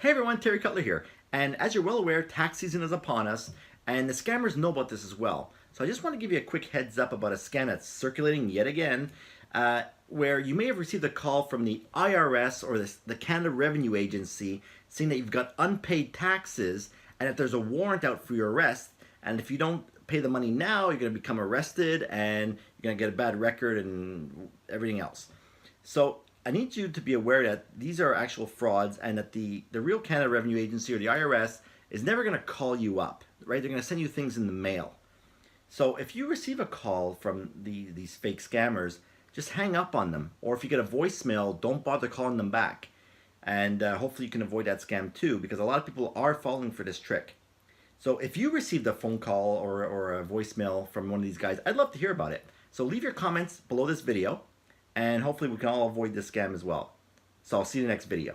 Hey everyone, Terry Cutler here. And as you're well aware, tax season is upon us, and the scammers know about this as well. So I just want to give you a quick heads up about a scam that's circulating yet again, where you may have received a call from the IRS or the Canada Revenue Agency saying that you've got unpaid taxes and that there's a warrant out for your arrest, and if you don't pay the money now, you're going to become arrested and you're going to get a bad record and everything else. So I need you to be aware that these are actual frauds and that the real Canada Revenue Agency or the IRS is never going to call you up, right? They're going to send you things in the mail. So if you receive a call from these fake scammers, just hang up on them. Or if you get a voicemail, don't bother calling them back. And hopefully you can avoid that scam too, because a lot of people are falling for this trick. So if you received a phone call or a voicemail from one of these guys, I'd love to hear about it. So leave your comments below this video, and hopefully we can all avoid this scam as well. So I'll see you in the next video.